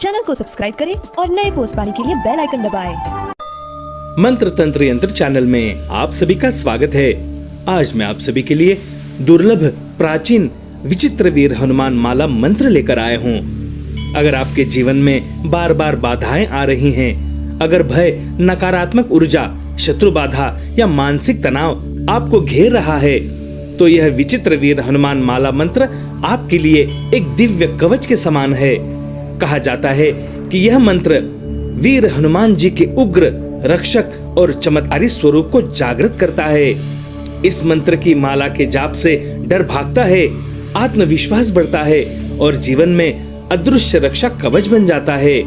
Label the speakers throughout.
Speaker 1: Channel को subscribe करें और नए पोस्ट पाने के लिए बेल आइकन दबाएं।
Speaker 2: मंत्र तंत्र यंत्र चैनल में आप सभी का स्वागत है। आज मैं आप सभी के लिए दुर्लभ प्राचीन विचित्र वीर हनुमान माला मंत्र लेकर आया हूँ। अगर आपके जीवन में बार बार बाधाएं आ रही हैं, अगर भय, नकारात्मक ऊर्जा, शत्रु बाधा या मानसिक तनाव आपको घेर रहा है, तो यह विचित्र वीर हनुमान माला मंत्र आपके लिए एक दिव्य कवच के समान है। कहा जाता है कि यह मंत्र वीर हनुमान जी के उग्र, रक्षक और चमत्कारी स्वरूप को जागृत करता है। इस मंत्र की माला के जाप से डर भागता है, आत्मविश्वास बढ़ता है और जीवन में अदृश्य रक्षा कवच बन जाता है।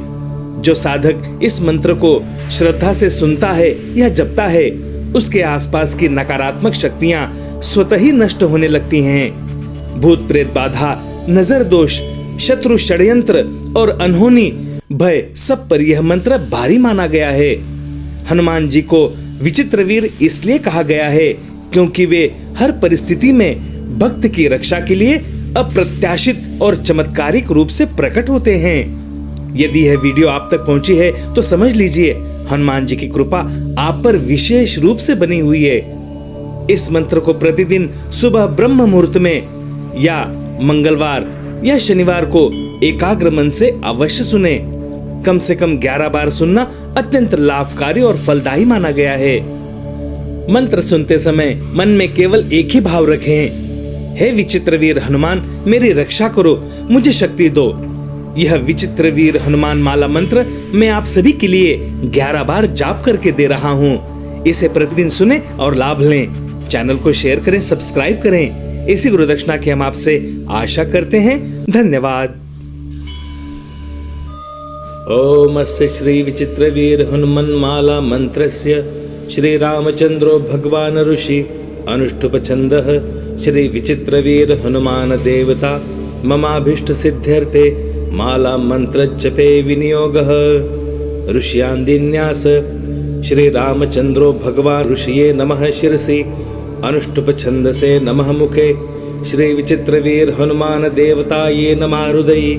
Speaker 2: जो साधक इस मंत्र को श्रद्धा से सुनता है या जपता है, उसके आसपास की नकारात्मक शक्तियां स्वतः ही नष्ट होने लगती हैं। भूत प्रेत बाधा, नजर दोष, शत्रु षड्यंत्र और अनहोनी भय, सब पर यह मंत्र भारी माना गया है। हनुमान जी को विचित्र वीर इसलिए कहा गया है क्योंकि वे हर परिस्थिति में भक्त की रक्षा के लिए अप्रत्याशित और चमत्कारिक रूप से प्रकट होते हैं। यदि यह वीडियो आप तक पहुंची है तो समझ लीजिए हनुमान जी की कृपा आप पर विशेष रूप से बनी हुई है। इस मंत्र को प्रतिदिन सुबह ब्रह्म मुहूर्त में या मंगलवार या शनिवार को एकाग्र मन से अवश्य सुने। कम से कम 11 बार सुनना अत्यंत लाभकारी और फलदायी माना गया है। मंत्र सुनते समय मन में केवल एक ही भाव रखें, हे विचित्र वीर हनुमान, मेरी रक्षा करो, मुझे शक्ति दो। यह विचित्र वीर हनुमान माला मंत्र मैं आप सभी के लिए 11 बार जाप करके दे रहा हूँ। इसे प्रतिदिन सुने और लाभ लें। चैनल को शेयर करें, सब्सक्राइब करें। इसी गुरु दक्षिणा की हम आपसे आशा करते हैं। धन्यवाद। ओम अस्य श्री विचित्र वीर हनुमान माला मंत्रस्य श्री रामचंद्रो भगवान ऋषि अनुष्टुप छंदः श्री विचित्र वीर हनुमान देवता ममाभीष्ट सिद्ध्यर्थे माला मंत्र जपे विनियोगः ऋष्यान्दिन्यास श्री रामचंद्रो भगवान ऋषिये नमः शिरसि अनुष्टुप छंदसे नमः मुखे श्री विचित्र वीर हनुमान देवता ये नमः हृदयी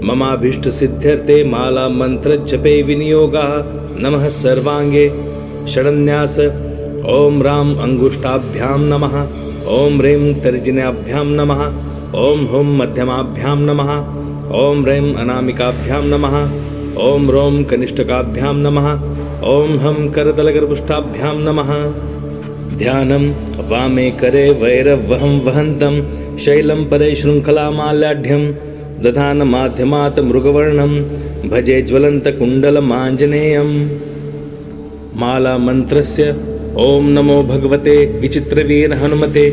Speaker 2: ममाभीष्ट सिद्ध्यर्थे माला मंत्र जपे विनियोगा नमः सर्वांगे षडन्यास ओम राम अंगुष्ठाभ्याम नमः ओम ह्रीं तर्जन्याभ्याम नमः ओम हुम मध्यमाभ्याम नमः ओम ह्रीं अनामिकाभ्याम नमः ओम रोम कनिष्ठकाभ्याम नमः ओम हम करतलगर्भुष्ठाभ्याम नमः ध्यानं वामे करे वैरवहं वहन्तं शैलं परे शृङ्खलामाल्याढ्यं दधान माध्यमात् मृगवर्णं भजे ज्वलन्तकुण्डलमाञ्जनेयम्। माला मंत्रस्य ओम नमो भगवते विचित्रवीर हनुमते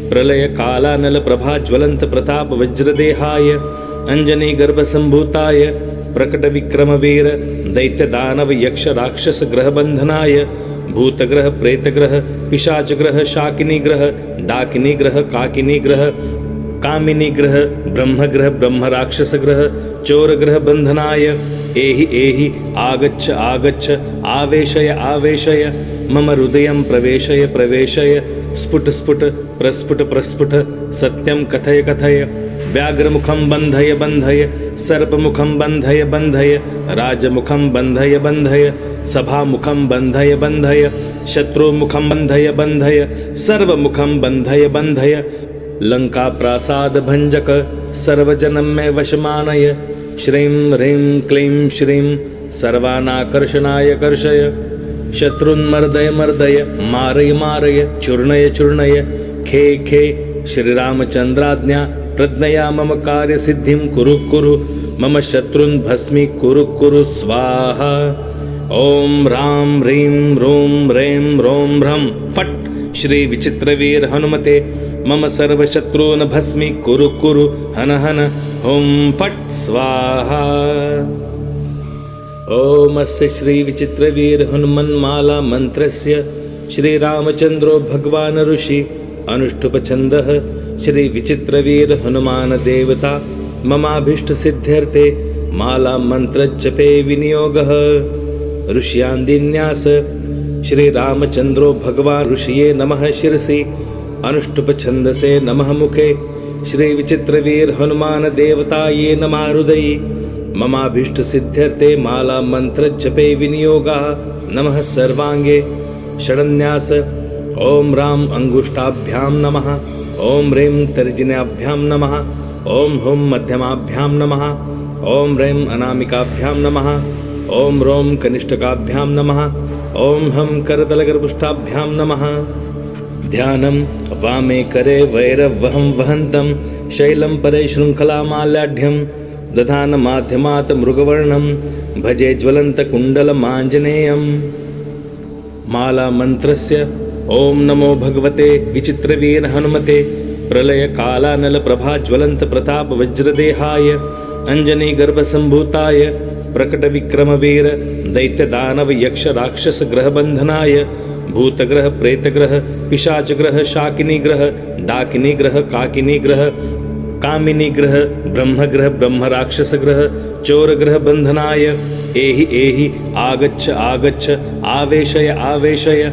Speaker 2: प्रलय कालानल प्रभा ज्वलंत प्रताप वज्रदेहाय अंजनी गर्भ संभूताय प्रकट विक्रम वीर दैत्य दानव यक्ष राक्षस ग्रह बंधनाय भूतग्रह प्रेतग्रह पिशाच ग्रह शाकिनी ग्रह डाकिनी ग्रह काकिनी ग्रह कामिनी ग्रह ब्रह्मग्रह ब्रह्म राक्षस ग्रह चोर ग्रह बंधनाय एहि एहि आगच्छ आगच्छ आवेशय आवेशय मम हृदयं प्रवेशय प्रवेशय स्फुट स्फुट प्रस्फुट प्रस्फुट सत्यं कथय कथय व्याघ्रमुखं बन्धय बन्धय सर्पमुखं बन्धय बन्धय राजमुखं बन्धय बन्धय सभामुखं बन्धय बन्धय शत्रुमुखं बन्धय बन्धय सर्वमुखं बन्धय बन्धय लंका प्रासाद भंजक सर्वजनम में वशमानय श्रीं ह्रीं क्लीं श्रीं सर्वानाकर्षणाय कर्षय शत्रुन्मर्दय मर्दय मारय मारय चूर्णय चूर्णय खे खे श्रीरामचंद्राज्ञा प्रज्ञया मम कार्य सिद्धिं कुरु कुरु मम शत्रुन् भस्मी कुरु कुरु स्वाहा। ओम राम ह्रीं रूं ह्रीं रों ह्रं फट् श्री विचित्रवीर हनुमते मम सर्वशत्रून् भस्मी कुरु कुरु हन हन हुं फट् स्वाहा। ओम अस्य श्री विचित्रवीर हनुमान माला मंत्रस्य श्री रामचंद्रो भगवान ऋषि अनुष्टुप छंदः श्री विचित्रवीर हनुमान देवता ममाभीष्ट सिद्ध्यर्थे माला मंत्र जपे विनियोगः ऋष्यान्दिन्यास श्री रामचंद्रो भगवान ऋषिये नमः शिरसि अनुष्टुप छंदसे नमः मुखे श्री विचित्रवीर हनुमान देवता ये नमः हृदयी ममाभीष्ट सिद्ध्यर्थे माला मंत्र जपे विनियोगः नमः सर्वांगे षडन्यास ओम राम अंगुष्ठाभ्यां नमः ओम ह्रीं तर्जन्याभ्यां नमः ओम हुं मध्यमाभ्यां नमः ओम ह्रीं अनामिकाभ्यां नमः ओम रोम कनिष्ठकाभ्यां नमः ओम हम करतलगर्भुष्ठाभ्यां नमः। ध्यानं वामे करे वैरवहं वहन्तं शैलं परे शृङ्खलामाल्याढ्यं दधानमाध्यमात् मृगवर्णं भजे ज्वलन्तकुण्डलमाञ्जनेयम्। माला मंत्रस्य ओम नमो भगवते विचित्रवीर हनुमते प्रलय कालानल प्रभा ज्वलंत प्रताप वज्रदेहाय अंजनी गर्भ संभूताय प्रकट विक्रम वीर दैत्य दानव यक्ष राक्षस ग्रह बंधनाय भूतग्रह प्रेतग्रह पिशाच ग्रह शाकिनी ग्रह डाकिनी ग्रह काकिनी ग्रह कामिनी ग्रह ब्रह्मग्रह ब्रह्म राक्षस ग्रह चोर ग्रह बंधनाय एहि आगच्छ आगच्छ आवेशय आवेशय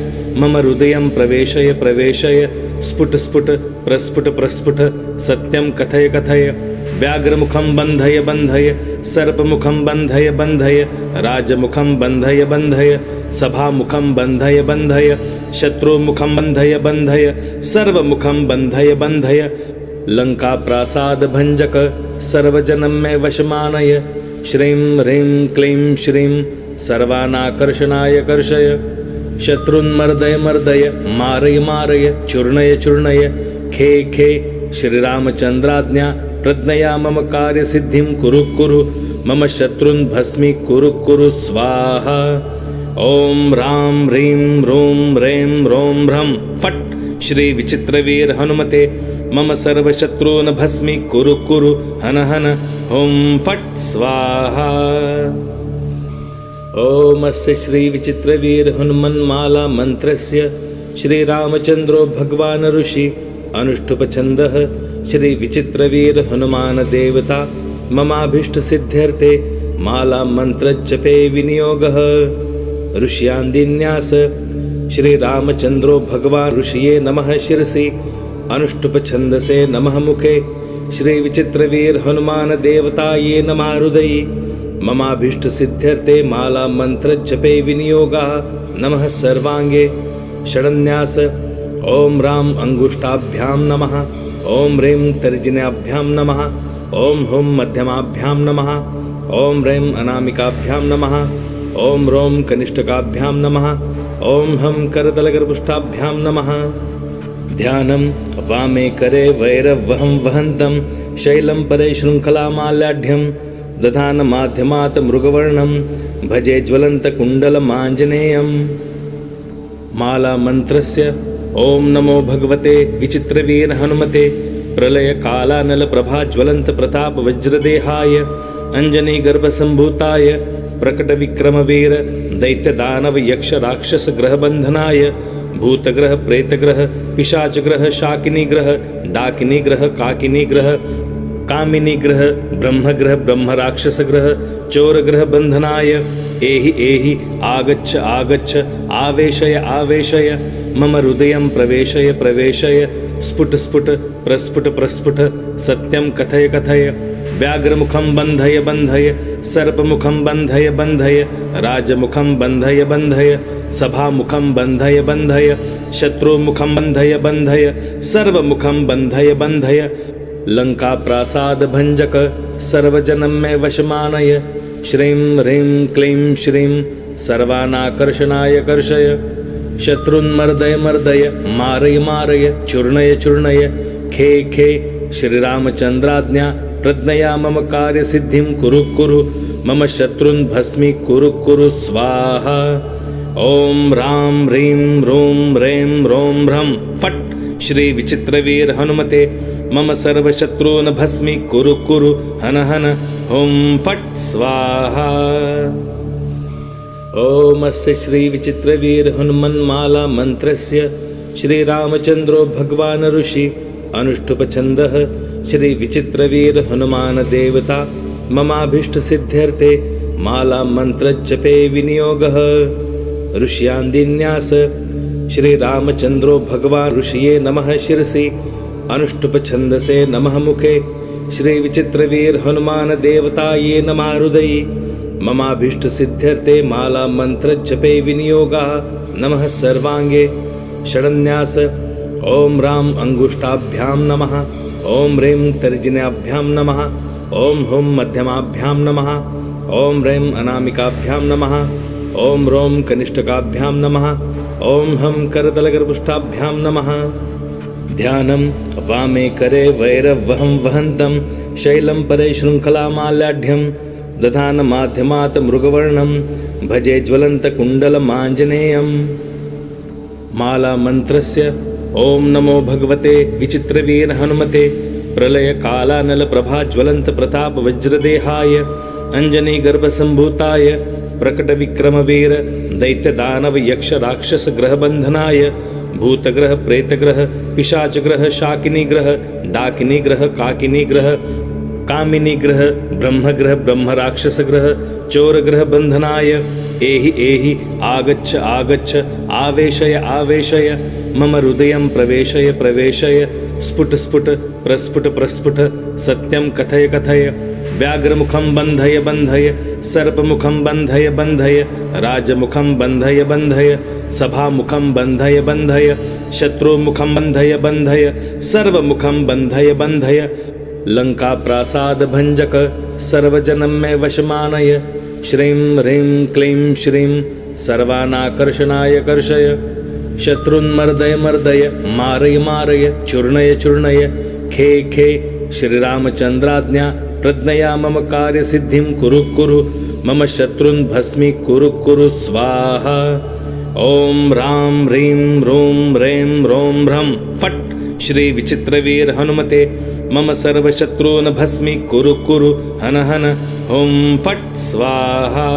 Speaker 2: मम हृदयं प्रवेशय प्रवेशय स्फुट स्फुट प्रस्फुट प्रस्फुट सत्यं कथय कथय व्याघ्रमुखं बन्धय बन्धय सर्पमुखं बन्धय बन्धय राजमुखं बन्धय बन्धय सभामुखं बन्धय बन्धय शत्रुमुखं बन्धय बन्धय सर्वमुखं बन्धय बन्धय लंका प्रासाद भंजक सर्वजनं मे वशमानय श्रीं ह्रीं क्लीं श्रीं सर्वानाकर्षणाय कर्षय शत्रुन्मर्दय मर्दय मारय मारय चूर्णय चूर्णय खे खे श्रीरामचन्द्राज्ञा प्रज्ञया मम कार्यसिद्धिं कुरु कुरु मम शत्रुन् भस्मी कुरु कुरु स्वाहा। ओम राम ह्रीं रूं ह्रैं रों ह्रं फट् श्री विचित्रवीर हनुमते मम सर्वशत्रून् भस्मी कुरु कुरु हन हन हुं फट् स्वाहा। ओम अस्य श्री विचित्रवीर हनुमन्माला मंत्रस्य श्री रामचंद्रो भगवान ऋषि अनुष्टुप छन्दः श्री विचित्रवीर हनुमान देवता ममाभीष्ट सिद्ध्यर्थे माला मंत्र जपे विनियोगः। ऋष्यान्दिन्यास श्री रामचंद्रो भगवान ऋषिये नमः शिरसि अनुष्टुप छन्दसे नमः मुखे श्री विचित्रवीर हनुमान देवताये नमः हृदयि ममाभीष्ट सिद्ध्यर्थे माला मंत्र जपे विनियोगः नमः सर्वांगे षडन्यास ओम राम अंगुष्ठाभ्यां नमः ओम ह्रीं तर्जन्याभ्यां नमः ओम हुं मध्यमाभ्यां नमः ओम ह्रीं अनामिकाभ्यां नमः ओम रोम कनिष्ठकाभ्यां नमः ओम हम करतलगर्भुष्ठाभ्यां नमः। ध्यानं वामे करे वैरवहं वहन्तं शैलं परे शृङ्खलामाल्याढ्यं दधानमाध्यमात् मृगवर्णं भजे ज्वलन्तकुण्डलमाञ्जनेयम्। माला मंत्रस्य ओम नमो भगवते विचित्रवीर हनुमते प्रलय कालानल प्रभा ज्वलंत प्रताप वज्रदेहाय अंजनी गर्भ संभूताय प्रकट विक्रम वीर दैत्य दानव यक्ष राक्षस ग्रह बंधनाय भूतग्रह प्रेतग्रह पिशाच ग्रह शाकिनी ग्रह डाकिनी ग्रह काकिनी ग्रह कामिनी ग्रह ब्रह्मग्रह ब्रह्म राक्षस ग्रह चोर ग्रह बंधनाय एहि आगच्छ आगच्छ आवेशय आवेशय मम हृदयं प्रवेशय प्रवेशय स्फुट स्फुट प्रस्फुट प्रस्फुट सत्यं कथय कथय व्याघ्रमुखं बन्धय बन्धय सर्पमुखं बन्धय बन्धय राजमुखं बन्धय बन्धय सभामुखं बन्धय बन्धय शत्रुमुखं बन्धय बन्धय सर्वमुखं बन्धय बन्धय लंका प्रासाद भंजक सर्वजनं मे वशमानय श्रीं ह्रीं क्लीं श्रीं सर्वानाकर्षणाय कर्षय शत्रुन्मर्दय मर्दय मारय मारय चूर्णय चूर्णय खे खे श्रीरामचन्द्राज्ञा प्रज्ञया मम कार्यसिद्धिं कुरु कुरु मम शत्रुन् भस्मी कुरु कुरु स्वाहा। ओम राम ह्रीं रूं ह्रैं रों ह्रं फट् श्री विचित्रवीर हनुमते मम सर्वशत्रून् भस्मी कुरु कुरु हन हन हुं फट् स्वाहा। ओम अस्य श्री विचित्रवीर हनुमन्माला मंत्रस्य श्री रामचंद्रो भगवान ऋषि अनुष्टुप छन्दः श्री विचित्रवीर हनुमान देवता ममाभीष्ट सिद्ध्यर्थे माला मंत्र जपे विनियोगः। ऋष्यान्दिन्यास श्री रामचंद्रो भगवान ऋषिये नमः शिरसि अनुष्टुप छन्दसे नमः मुखे श्री विचित्रवीर हनुमान देवताये नमः हृदयि ममाभीष्ट सिद्ध्यर्थे माला मंत्र जपे विनियोगा नमः सर्वांगे षडन्यास ओम राम अंगुष्ठाभ्यां नमः ओम ह्रीं तर्जन्याभ्यां नमः ओम हुं मध्यमाभ्यां नमः ओम ह्रीं अनामिकाभ्यां नमः ओम रोम कनिष्ठकाभ्यां नमः ओम हम करतलगर्भुष्ठाभ्यां नमः। ध्यानं वामे करे वैरवहं वहन्तं शैलं परे शृङ्खलामाल्याढ्यं दधान माध्यमात् मृगवर्णं भजे ज्वलन्तकुण्डलमाञ्जनेयम्। माला मंत्रस्य ओम नमो भगवते विचित्रवीर हनुमते प्रलय कालानल प्रभा ज्वलंत प्रताप वज्रदेहाय अंजनी गर्भ संभूताय प्रकट विक्रम वीर दैत्य दानव यक्ष राक्षस ग्रह बंधनाय भूतग्रह प्रेतग्रह पिशाच ग्रह शाकिनी ग्रह डाकिनी ग्रह काकिनी ग्रह कामिनी ग्रह ब्रह्मग्रह ब्रह्म राक्षस ग्रह चोर ग्रह बंधनाय एहि एहि आगच्छ आगच्छ आवेशय आवेशय मम हृदयं प्रवेशय प्रवेशय स्फुट स्फुट प्रस्फुट प्रस्फुट सत्यं कथय कथय व्याघ्रमुखं बन्धय बन्धय सर्पमुखं बन्धय बन्धय राजमुखं बन्धय बन्धय सभामुखं बन्धय बन्धय शत्रुमुखं बन्धय बन्धय सर्वमुखं बन्धय बन्धय लंका प्रासाद भंजक सर्वजनं मे वशमानय श्रीं ह्रीं क्लीं श्रीं सर्वानाकर्षणाय कर्षय शत्रुन्मर्दय मर्दय मारय मारय चूर्णय चूर्णय खे खे श्रीरामचन्द्राज्ञा प्रज्ञया मम कार्यसिद्धिं कुरु कुरु मम शत्रुन् भस्मी कुरु कुरु स्वाहा। ओम राम ह्रीं रूं ह्रैं रों ह्रं फट् श्री विचित्रवीर हनुमते मम सर्वशत्रून् भस्मी कुरु कुरु हन हन हुं फट् स्वाहा।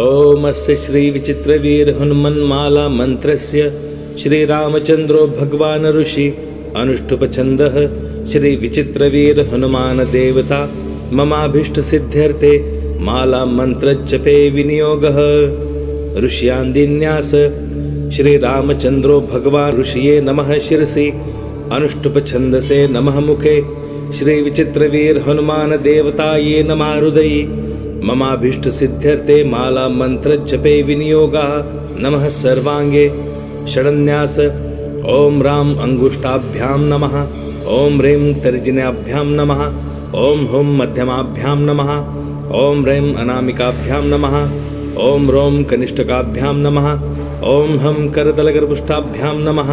Speaker 2: ओम अस्य श्री विचित्रवीर हनुमन्माला मंत्रस्य श्री रामचंद्रो भगवान ऋषि अनुष्टुप छन्दः श्री विचित्रवीर हनुमान देवता ममाभीष्ट सिद्ध्यर्थे माला मंत्र जपे विनियोगः। ऋष्यान्दिन्यास श्री रामचंद्रो भगवान ऋषिये नमः शिरसि अनुष्टुप छन्दसे नमः मुखे श्री विचित्रवीर हनुमान देवताये नमः हृदयि ममाभीष्ट सिद्ध्यर्थे माला मंत्र जपे विनियोगा नमः सर्वांगे षडन्यास ओम राम अंगुष्ठाभ्यां नमः ओम ह्रीं तर्जन्याभ्यां नमः ओम हुं मध्यमाभ्यां नमः ओम ह्रीं अनामिकाभ्यां नमः ओम रोम कनिष्ठकाभ्यां नमः ओम हम करतलगर्भुष्ठाभ्यां नमः।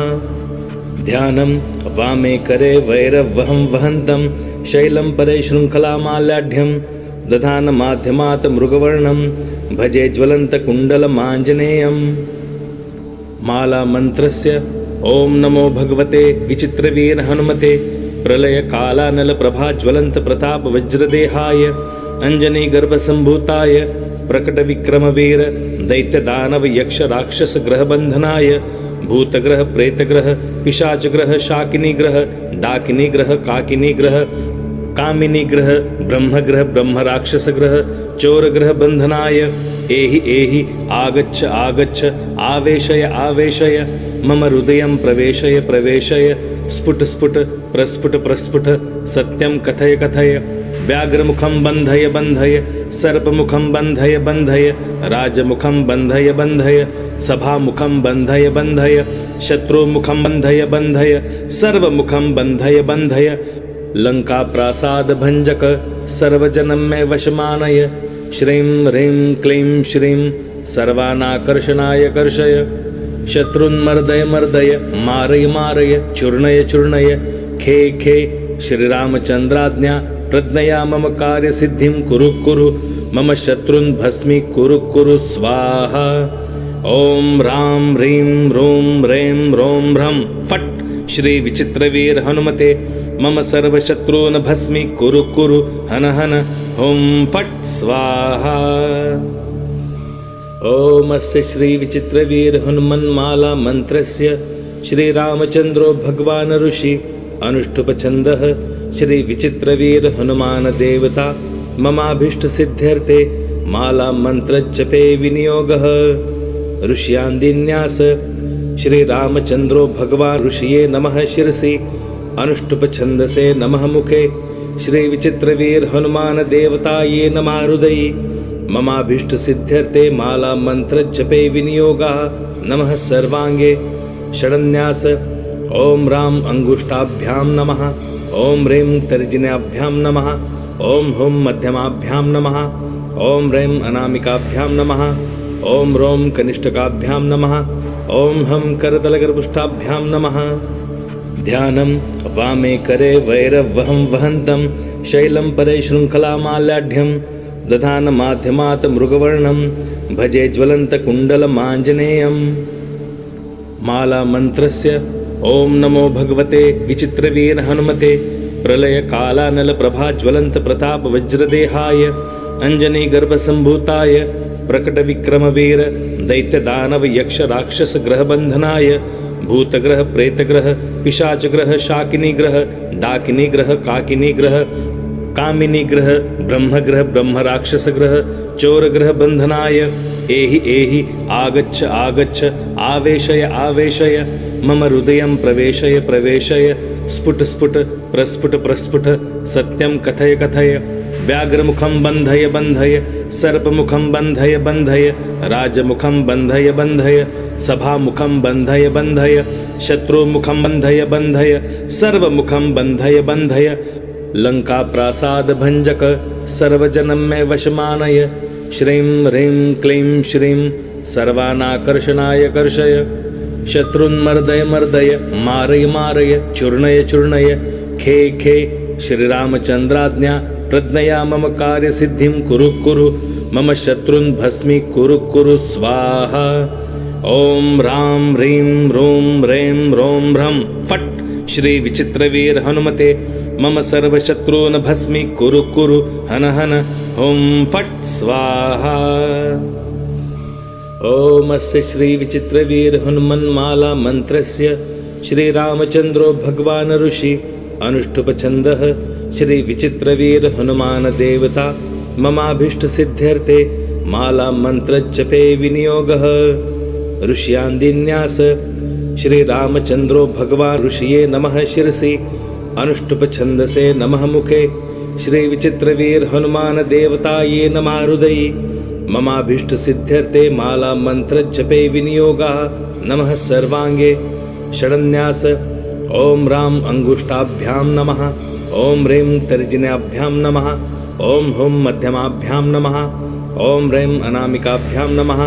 Speaker 2: ध्यानं वामे करे वैरवहं वहन्तं शैलं परे शृङ्खलामाल्याढ्यं दधान माध्यमात् मृगवर्णं भजे ज्वलन्तकुण्डलमाञ्जनेयम्। माला मंत्रस्य ओम नमो भगवते विचित्रवीर हनुमते प्रलय कालानल प्रभा ज्वलंत प्रताप वज्रदेहाय अंजनी गर्भ संभूताय प्रकट विक्रम वीर दैत्य दानव यक्ष राक्षस ग्रह बंधनाय भूतग्रह प्रेतग्रह पिशाच ग्रह शाकिनी ग्रह डाकिनी ग्रह काकिनी ग्रह कामिनी ग्रह ब्रह्मग्रह ब्रह्म राक्षस ग्रह चोर ग्रह बंधनाय एहि एहि आगच्छ आगच्छ आवेशय आवेशय मम हृदयं प्रवेशय प्रवेशय स्फुट स्फुट प्रस्फुट प्रस्फुट सत्यं कथय कथय व्याघ्रमुखं बन्धय बन्धय सर्पमुखं बन्धय बन्धय राजमुखं बन्धय बन्धय सभामुखं बन्धय बन्धय शत्रुमुखं बन्धय बन्धय सर्वमुखं बन्धय बन्धय लंका प्रासाद भंजक सर्वजनं मे वशमानय श्रीं ह्रीं क्लीं श्रीं सर्वानाकर्षणाय कर्षय शत्रुन्मर्दय मर्दय मारय मारय चूर्णय चूर्णय खे खे श्रीरामचन्द्राज्ञा प्रज्ञया मम कार्यसिद्धिं कुरु कुरु मम शत्रुन् भस्मी कुरु कुरु स्वाहा। ओम राम ह्रीं रूं ह्रैं रों ह्रं फट् श्री विचित्रवीर हनुमते मम सर्वशत्रून् भस्मी कुरु कुरु हन हन हुं फट् स्वाहा। ओम अस्य श्री विचित्रवीर हनुमन्माला मंत्रस्य श्री रामचंद्रो भगवान ऋषि अनुष्टुप छन्दः श्री विचित्रवीर हनुमान देवता ममाभीष्ट सिद्ध्यर्थे माला मंत्र जपे विनियोगः। ऋष्यान्दिन्यास श्री रामचंद्रो भगवान ऋषिये नमः शिरसि अनुष्टुप छंदसे नमः मुखे श्री विचित्रवीर हनुमान देवताये नमः हृदयि ममाभीष्ट सिद्ध्यर्थे माला मंत्र जपे विनियोगा नमः सर्वांगे षडन्यास ओम राम अंगुष्ठाभ्याम नमः ओम ह्रीं तर्जन्याभ्याम नमः ओम हुं मध्यमाभ्याम नमः ओम ह्रीं अनामिकाभ्यां नमः ओम रोम कनिष्ठकाभ्यां नमः ओम हम करतलगर्भुष्ठाभ्यां नमः। ध्यानं वामे करे वैरवहं वहन्तं शैलं परे शृङ्खलामाल्याढ्यं दधान माध्यमात् मृगवर्णं भजे ज्वलन्तकुण्डलमाञ्जनेयम्। माला मंत्रस्य ओम नमो भगवते विचित्रवीर हनुमते प्रलय कालानल प्रभा ज्वलंत प्रताप वज्रदेहाय अंजनी गर्भ संभूताय प्रकट विक्रम वीर दैत्य दानव यक्ष राक्षस ग्रह बंधनाय भूतग्रह प्रेतग्रह पिशाच ग्रह शाकिनी ग्रह डाकिनी ग्रह काकिनी ग्रह कामिनी ग्रह ब्रह्मग्रह ब्रह्म राक्षस ग्रह चोर ग्रह बंधनाय एहि एहि आगच्छ आगच्छ आवेशय आवेशय मम हृदयं प्रवेशय प्रवेशय स्फुट स्फुट प्रस्फुट प्रस्फुट सत्यं कथय कथय व्याघ्रमुखं बन्धय बन्धय सर्पमुखं बन्धय बन्धय राजमुखं बन्धय बन्धय सभामुखं बन्धय बन्धय शत्रुमुखं बन्धय बन्धय सर्वमुखं बन्धय बन्धय लंका प्रासाद भंजक सर्वजनं मे वशमानय श्रीं ह्रीं क्लीं श्रीं सर्वानाकर्षणाय कर्षय शत्रुन्मर्दय मर्दय मारय मारय चूर्णय चूर्णय खे खे श्रीरामचंद्राज्ञा प्रज्ञया मम कार्य सिद्धिं कुरु कुरु मम शत्रुन् भस्मी कुरु कुरु स्वाहा। ओम राम ह्रीं रूं ह्रैं रों ह्रं फट् श्री विचित्रवीर हनुमते मम सर्वशत्रून् भस्मी कुरु कुरु हन हन हुं फट् स्वाहा। ओम अस्य श्री विचित्रवीर हनुमन्माला मंत्रस्य श्री रामचंद्रो भगवान ऋषि अनुष्टुप छन्दः श्री विचित्रवीर हनुमान देवता ममाभीष्ट सिद्ध्यर्थे माला मंत्र जपे विनियोगः। ऋष्यान्दिन्यास श्री रामचंद्रो भगवान ऋषिये नमः शिरसि अनुष्टुप छंदसे नमः मुखे श्री विचित्रवीर हनुमान देवताये नमः हृदयि ममाभीष्ट सिद्ध्यर्थे माला मंत्र जपे विनियोगा नमः सर्वांगे षडन्यास ओम राम अंगुष्ठाभ्यां नमः ओम ह्रीं तर्जन्याभ्यां नमः ओम हुं मध्यमाभ्यां नमः ओम ह्रीं अनामिकाभ्यां नमः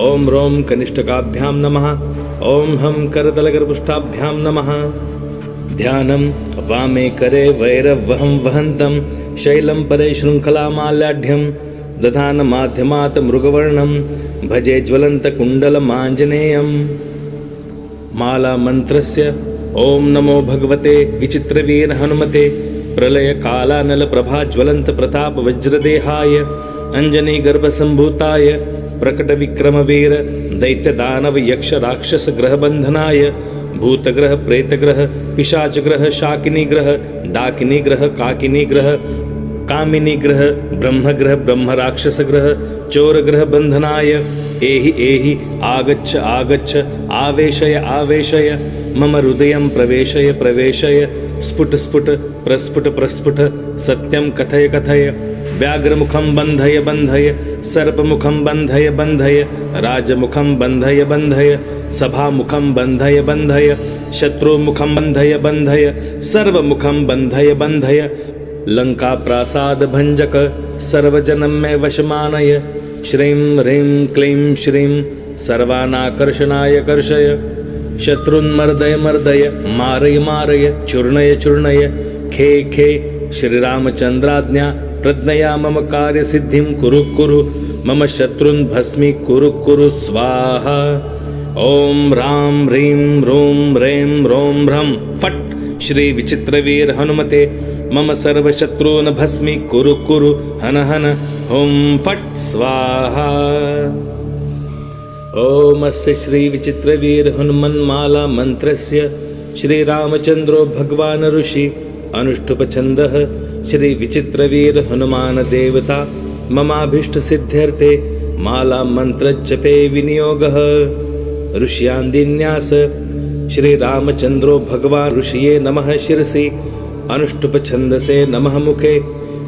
Speaker 2: ओम रोम कनिष्ठकाभ्यां नमः ओम हम करतलगर्भुष्ठाभ्यां नमः। ध्यानं वामे करे वैरवहं वहन्तं शैलं परे शृङ्खलामाल्याढ्यं दधान माध्यमात् मृगवर्णं भजे ज्वलन्तकुण्डलमाञ्जनेयम्। माला मंत्रस्य ओम नमो भगवते विचित्रवीर हनुमते प्रलय कालानल प्रभा ज्वलंत प्रताप वज्रदेहाय अंजनी गर्भ संभूताय प्रकट विक्रम वीर दैत्य दानव यक्ष राक्षस ग्रह बंधनाय भूतग्रह प्रेतग्रह पिशाच ग्रह शाकिनी ग्रह डाकिनी ग्रह काकिनी ग्रह कामिनी ग्रह ब्रह्मग्रह ब्रह्म राक्षस ग्रह चोर ग्रह बंधनाय एहि एहि आगच्छ आगच्छ आवेशय आवेशय मम हृदयं प्रवेशय प्रवेशय स्फुट स्फुट प्रस्फुट प्रस्फुट सत्यं कथय कथय व्याघ्रमुखं बन्धय बन्धय सर्पमुखं बन्धय बन्धय राजमुखं बन्धय बन्धय सभामुखं बन्धय बन्धय शत्रुमुखं बन्धय बन्धय सर्वमुखं बन्धय बन्धय लंका प्रासाद भंजक सर्वजनं मे वशमानय श्रीं ह्रीं क्लीं श्रीं सर्वानाकर्षणाय कर्षय शत्रुन्मर्दय मर्दय मारय मारय चूर्णय चूर्णय खे खे श्रीरामचंद्राज्ञा प्रज्ञया मम कार्य सिद्धिं कुरु कुरु मम शत्रुन् भस्मी कुरु कुरु स्वाहा। ओम राम ह्रीं रूं ह्रैं रों ह्रं फट् श्री विचित्रवीर हनुमते मम सर्वशत्रून् भस्मी कुरु कुरु हन हन हुं फट् स्वाहा। ओम अस्य श्री विचित्रवीर हनुमन्माला मंत्रस्य श्री रामचंद्रो भगवान ऋषि अनुष्टुप छन्दः श्री विचित्रवीर हनुमान देवता ममाभीष्ट सिद्ध्यर्थे माला मंत्र जपे विनियोगः। ऋष्यान्दिन्यास श्रीरामचन्द्रो भगवान् ऋषिये नमः शिरसि अनुष्टुप छन्दसे नमः मुखे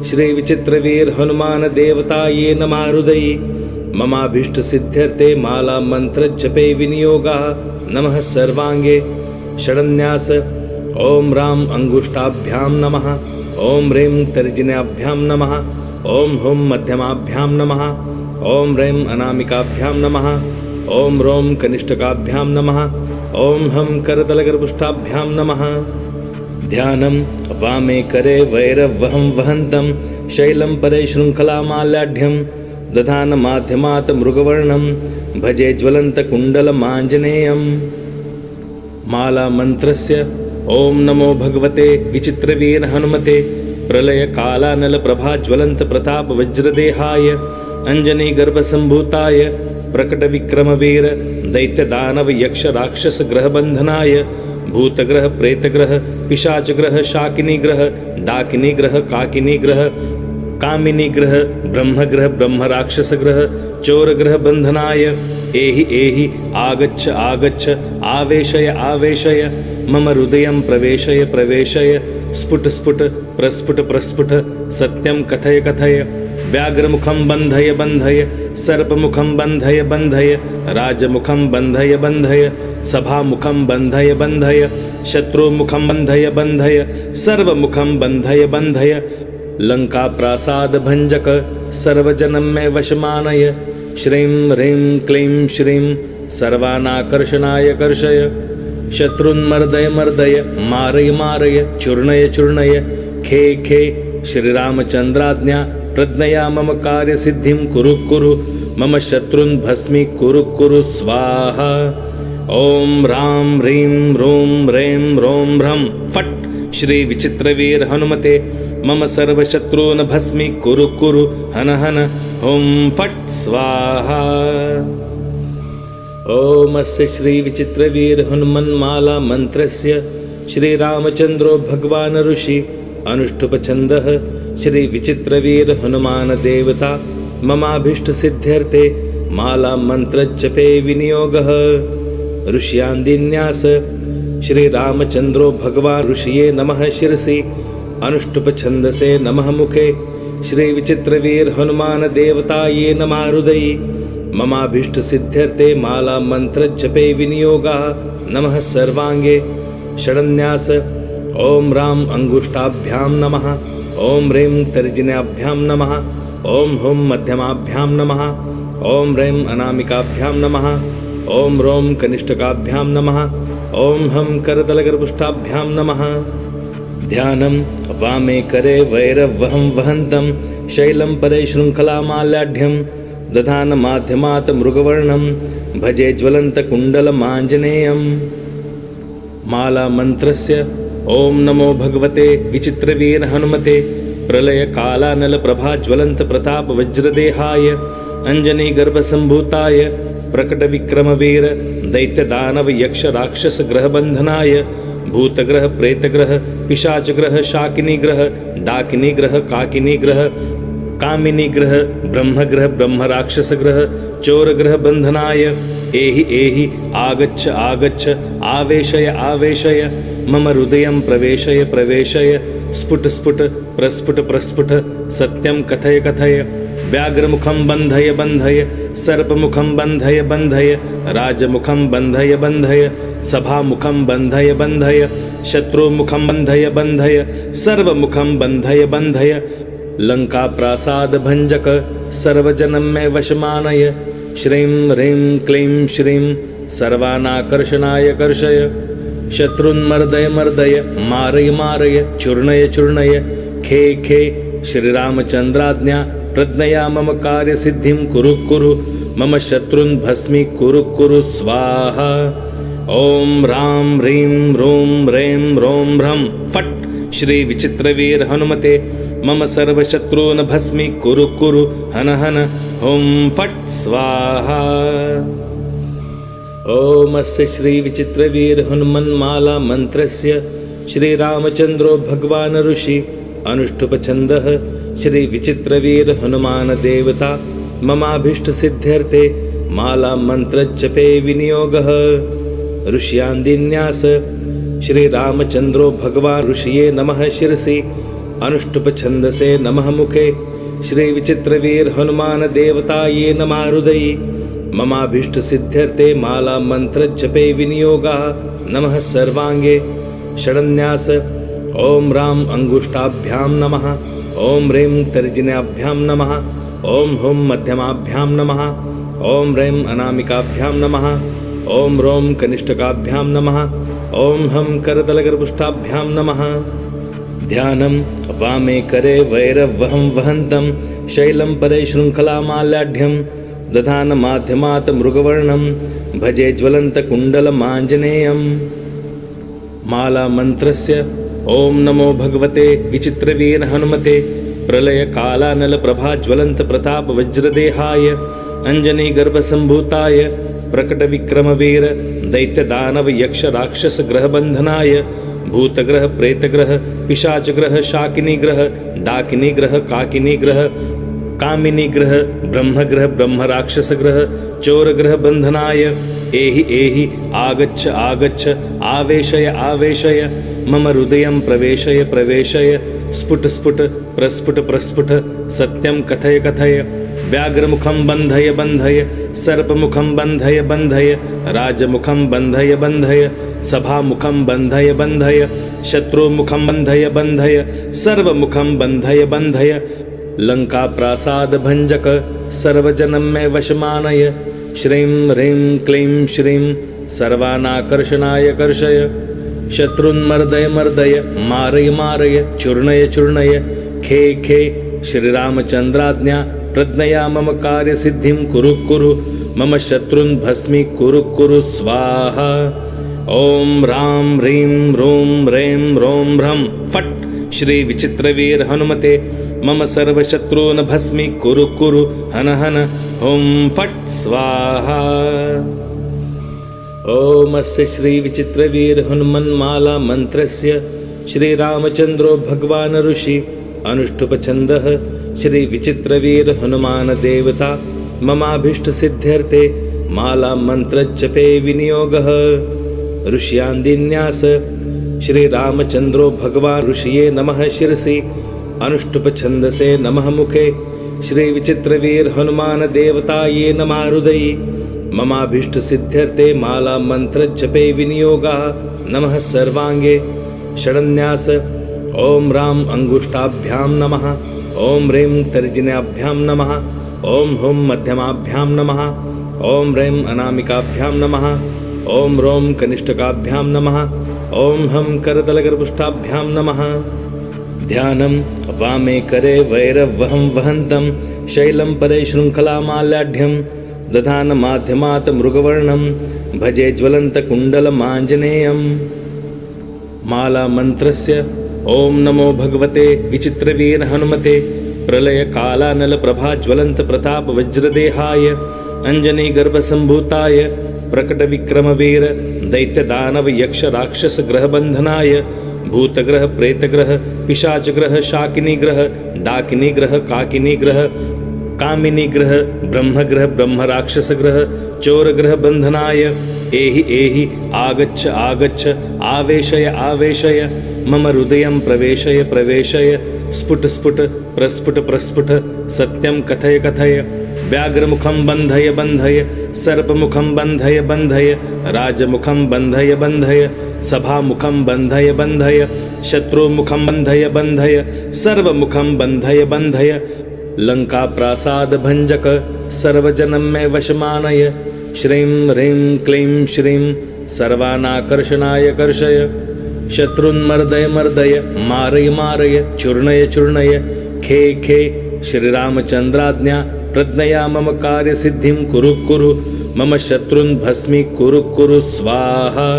Speaker 2: श्रीविचित्रवीर हनुमान देवताये नमः हृदयि ममाभीष्ट सिद्ध्यर्थे माला मंत्र जपे विनियोगः नमः सर्वांगे षडन्यास ओम राम अंगुष्ठाभ्यां नमः ओम ह्रीं तर्जन्याभ्यां नमः ओम हुं मध्यमाभ्यां नमः ओम ह्रीं अनामिकाभ्यां नमः ओम रोम कनिष्ठकाभ्यां नमः ओम हं करतलगर्भुष्ठाभ्यां नमः ध्यानं वामे करे वैरवहं वहन्तं शैलं परे शृङ्खलामाल्याढ्यं दधान माध्यमात् मृगवर्णं भजे ज्वलन्तकुण्डलमाञ्जनेयम् माला मंत्रस्य ओम नमो भगवते विचित्रवीर हनुमते प्रलय कालानल प्रभा ज्वलंत प्रताप वज्रदेहाय अंजनी गर्भ संभूताय प्रकट विक्रम वीर दैत्य दानव यक्ष राक्षस ग्रह बंधनाय भूतग्रह प्रेतग्रह पिशाच ग्रह शाकिनी ग्रह डाकिनी ग्रह काकिनी ग्रह कामिनी ग्रह ब्रह्मग्रह ब्रह्म राक्षस ग्रह चोर ग्रह बंधनाय एहि एहि आगच्छ आगच्छ आवेशय आवेशय मम हृदयं प्रवेशय प्रवेशय स्फुट स्फुट प्रस्फुट प्रस्फुट सत्यं कथय कथय व्याघ्रमुखं बन्धय बन्धय सर्पमुखं बन्धय बन्धय राजमुखं बन्धय बन्धय सभामुखं बन्धय बन्धय शत्रुमुखं बन्धय बन्धय सर्वमुखं बन्धय बन्धय लंका प्रासाद भंजक सर्वजनं मे वशमानय श्रीं ह्रीं क्लीं श्रीं सर्वानाकर्षणाय कर्षय शत्रुन्मर्दय मर्दय मारय मारय चूर्णय चूर्णय खे खे श्रीरामचन्द्राज्ञा प्रज्ञया मम कार्यसिद्धिं कुरु कुरु मम शत्रुन् भस्मी कुरु कुरु स्वाहा ओम राम ह्रीं रूं ह्रीं रों ह्रं फट् श्री विचित्रवीर हनुमते मम सर्वशत्रून् भस्मी कुरु कुरु हन हन हुं फट् स्वाहा ओम अस्य श्री विचित्रवीर हनुमन्माला मंत्रस्य श्रीरामचन्द्रो भगवान् ऋषि अनुष्टुप छन्दः श्री विचित्रवीर हनुमान देवता ममाभीष्ट सिद्ध्यर्थे माला मंत्र जपे विनियोगः ऋष्यान्दिन्यास श्रीरामचन्द्रो भगवान् ऋषिये नमः शिरसि अनुष्टुप छन्दसे नमः मुखे श्रीविचित्रवीर हनुमान देवताये नमः हृदयि ममाभीष्ट सिद्ध्यर्थे माला मंत्र जपे विनियोगः नमः सर्वांगे षडन्यास ओम राम अंगुष्ठाभ्यां नमः ओम ह्रीं तर्जन्याभ्यां नमः ओम हुं मध्यमाभ्यां नमः ओम ह्रीं अनामिकाभ्यां नमः ओम रोम कनिष्ठकाभ्यां नमः ओम हं करतलगर्भुष्ठाभ्यां नमः ध्यानं वामे करे वैरवहं वहन्तं शैलं परे शृङ्खलामाल्याढ्यं दधान माध्यमात् मृगवर्णं भजे ज्वलन्तकुण्डलमाञ्जनेयम् माला मंत्रस्य ओम नमो भगवते विचित्रवीर हनुमते प्रलय कालानल प्रभा ज्वलंत प्रताप वज्रदेहाय अंजनी गर्भ संभूताय प्रकट विक्रम वीर दैत्य दानव यक्ष राक्षस ग्रह बंधनाय भूतग्रह प्रेतग्रह पिशाच ग्रह शाकिनी ग्रह डाकिनी ग्रह काकिनी ग्रह कामिनी ग्रह ब्रह्मग्रह ब्रह्म राक्षस ग्रह चोर ग्रह बंधनाय एहि एहि आगच्छ आगच्छ आवेशय आवेशय मम हृदयं प्रवेशय प्रवेशय स्फुट स्फुट प्रस्फुट प्रस्फुट सत्यं कथय कथय व्याघ्रमुखं बन्धय बन्धय सर्पमुखं बन्धय बन्धय राजमुखं बन्धय बन्धय सभामुखं बन्धय बन्धय शत्रुमुखं बन्धय बन्धय सर्वमुखं बन्धय बन्धय लंका प्रासाद भंजक सर्वजनं मे वशमानय श्रीं ह्रीं क्लीं श्रीं सर्वानाकर्षणाय कर्षय शत्रुन्मर्दय मर्दय मारय मारय चूर्णय चूर्णय खे खे श्रीरामचन्द्राज्ञा प्रज्ञया मम कार्यसिद्धिं कुरु कुरु मम शत्रुन् भस्मी कुरु कुरु स्वाहा ओम राम ह्रीं रूं ह्रीं रों ह्रं फट् श्री विचित्रवीर हनुमते मम सर्वशत्रून् भस्मी कुरु कुरु हन हन हुं फट् स्वाहा ओम अस्य श्री विचित्रवीर हनुमन्माला मंत्रस्य श्रीरामचन्द्रो भगवान् ऋषि अनुष्टुप छन्दः श्री विचित्रवीर हनुमान देवता ममाभीष्ट सिद्ध्यर्थे माला मंत्र जपे विनियोगः ऋष्यान्दिन्यास श्री रामचंद्रो भगवान् ऋषिये नमः शिरसि अनुष्टुप छंदसे नमः मुखे श्री विचित्रवीर हनुमान देवताये नमः हृदयि ममाभीष्ट सिद्ध्यर्थे माला मंत्र जपे विनियोगः नमः सर्वांगे षडन्यास ओम राम अंगुष्ठाभ्याम नमः ओम ह्रीं तर्जन्याभ्यां नमः ओम हुं मध्यमाभ्यां नमः ओम ह्रीं अनामिकाभ्यां नमः ओम रोम कनिष्ठकाभ्यां नमः ओम हम करतलगर्भुष्ठाभ्यां नमः। ध्यानं वामे करे वैरवहं वहन्तं शैलं परे शृङ्खलामाल्याढ्यं दधान माध्यमात् मृगवर्णं भजे ज्वलन्तकुण्डलमाञ्जनेयम्। माला मंत्रस्य ओम नमो भगवते विचित्रवीर हनुमते प्रलय कालानल प्रभा ज्वलंत प्रताप वज्रदेहाय अंजनी गर्भ संभूताय प्रकट विक्रम वीर दैत्य दानव यक्ष राक्षस ग्रह बंधनाय भूतग्रह प्रेतग्रह पिशाच ग्रह शाकिनी ग्रह डाकिनी ग्रह काकिनी ग्रह कामिनी ग्रह ब्रह्म राक्षस ग्रह चोर ग्रह बंधनाय एहि एहि आगच्छ आगच्छ आवेशय आवेशय मम हृदयं प्रवेशय प्रवेशय स्फुट स्फुट प्रस्फुट प्रस्फुट सत्यं कथय कथय व्याघ्रमुखं बन्धय बन्धय सर्पमुखं बन्धय बन्धय राजमुखं बन्धय बन्धय सभामुखं बन्धय बन्धय शत्रुमुखं बन्धय बन्धय सर्वमुखं बन्धय बन्धय लंका प्रासाद भंजक सर्वजनं मे वशमानय श्रीं ह्रीं क्लीं श्रीं सर्वानाकर्षणाय कर्षय शत्रुन्मर्दय मर्दय मारय मारय चूर्णय चूर्णय खे खे श्रीरामचन्द्राज्ञा प्रज्ञया मम कार्यसिद्धिं कुरु कुरु मम शत्रुन् भस्मी कुरु कुरु स्वाहा। ओम रां ह्रीं रूं ह्रैं रों ह्रं फट् श्री विचित्रवीर हनुमते मम सर्वशत्रून् भस्मी कुरु कुरु हन हन ओम फट् स्वाहा। ओमस्य श्री विचित्रवीर हनुमन्माला मंत्रस्य श्री रामचंद्रो भगवान् ऋषि अनुष्टुप छन्दः श्री विचित्रवीर हनुमान देवता ममाभीष्ट सिद्ध्यर्थे माला मंत्र जपे विनियोगः ऋष्यान्दिन्यास श्री रामचंद्रो भगवान् ऋषिये नमः शिरसि अनुष्टुप छंदसे नमः मुखे श्री विचित्रवीर हनुमान देवताये नमः हृदयि ममाभीष्ट सिद्ध्यर्थे माला मंत्र जपे विनियोगः नमः सर्वांगे षडन्यास ओम राम अंगुष्ठाभ्यां नमः ओम ह्रीं तर्जन्याभ्यां नमः ओम हुं मध्यमाभ्यां नमः ओम ह्रीं अनामिकाभ्यां नमः ओम रोम कनिष्ठकाभ्यां नमः ओम हम करतलगर्भुष्ठाभ्यां नमः। ध्यानं वामे करे वैरवहं वहन्तं शैलं परे शृङ्खलामाल्याढ्यं दधान माध्यमात् मृगवर्णं भजे ज्वलन्तकुण्डलमाञ्जनेयम्। माला मंत्रस्य ओम नमो भगवते विचित्रवीर हनुमते प्रलय कालानल प्रभा ज्वलंत प्रताप वज्रदेहाय अंजनी गर्भ संभूताय प्रकट विक्रम वीर दैत्य दानव यक्ष राक्षस ग्रह बंधनाय भूतग्रह प्रेतग्रह पिशाच ग्रह शाकिनी ग्रह डाकिनी ग्रह काकिनी ग्रह कामिनी ग्रह ब्रह्म राक्षस ग्रह चोर ग्रह बंधनाय एहि एहि आगच्छ आगच्छ आवेशय आवेशय मम हृदयं प्रवेशय प्रवेशय स्फुट स्फुट प्रस्फुट प्रस्फुट सत्यं कथय कथय व्याघ्रमुखं बन्धय बन्धय सर्पमुखं बन्धय बन्धय राजमुखं बन्धय बन्धय सभामुखं बन्धय बन्धय शत्रुमुखं बन्धय बन्धय सर्वमुखं बन्धय बन्धय लंका प्रासाद भंजक सर्वजनं मे वशमानय श्रीं ह्रीं क्लीं श्रीं सर्वानाकर्षणाय कर्षय शत्रुन्मर्दय मर्दय मारय मारय चूर्णय चूर्णय खे खे श्रीरामचन्द्राज्ञा प्रज्ञया मम कार्यसिद्धिं कुरु कुरु मम शत्रुन् भस्मी कुरु कुरु स्वाहा।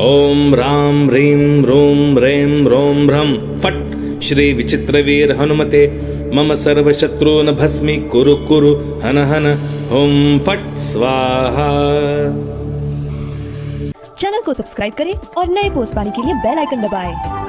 Speaker 2: ओम रां ह्रीं रूं ह्रैं रों ह्रं फट् श्री विचित्रवीर हनुमते मम सर्वशत्रून् भस्मी कुरु कुरु हन हन ओम फट् स्वाहा।
Speaker 1: चैनल को सब्सक्राइब करें और नए पोस्ट पाने के लिए बेल आइकन दबाएं।